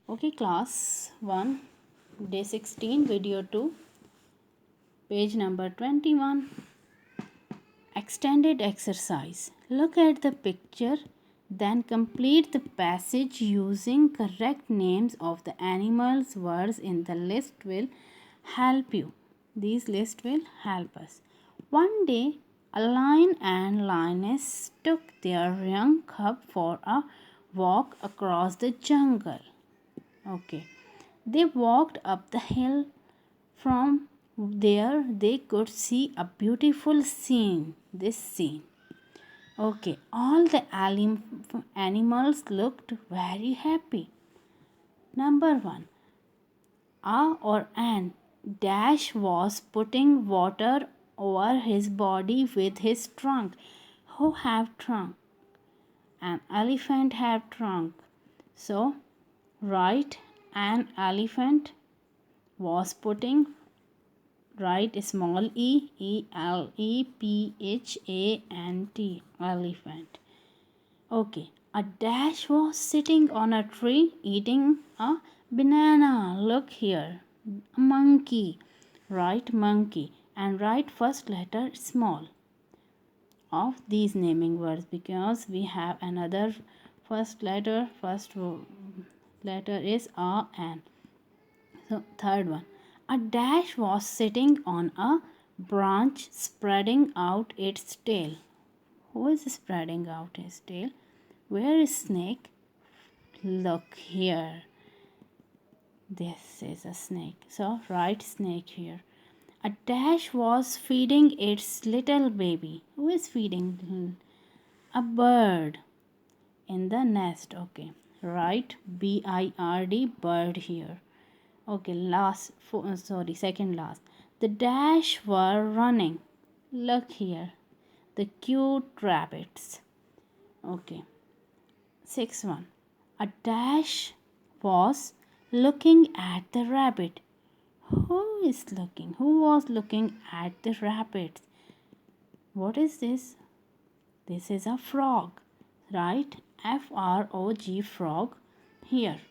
Okay, class 1, day 16, video 2, page number 21. Extended exercise. Look at the picture, then complete the passage using correct names of the animals. Words in the list will help you. These lists will help us. One day, a lion and lioness took their young cub for a walk across the jungle. Okay. They walked up the hill. From there, they could see a beautiful scene. This scene. Okay. All the animals looked very happy. Number one. A or an Dash was putting water over his body with his trunk. Who have trunk? An elephant have trunk. So, right, an elephant was putting, write small ELEPHANT, elephant. Okay, a Dash was sitting on a tree eating a banana. Look here, monkey, write monkey and write first letter small of these naming words because we have another first letter. First letter is A N. So, third one. A Dash was sitting on a branch spreading out its tail. Who is spreading out his tail? Where is snake? Look here. This is a snake. So, write snake here. A Dash was feeding its little baby. Who is feeding? A bird in the nest. Okay. Write BIRD, bird here. Okay, second last. The Dash were running. Look here. The cute rabbits. Okay. Sixth one. A Dash was looking at the rabbit. Who is looking? Who was looking at the rabbits? What is this? This is a frog. Right? FROG, frog here.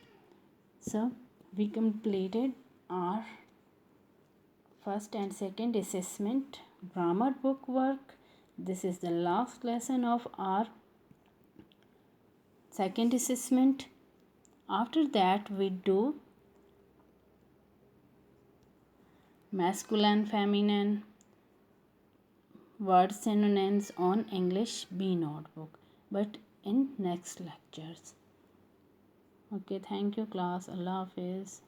So, we completed our first and second assessment grammar book work. This is the last lesson of our second assessment. After that, we do masculine, feminine, word synonyms on English B notebook, but in next lectures. Okay, thank you class. Allah Hafiz.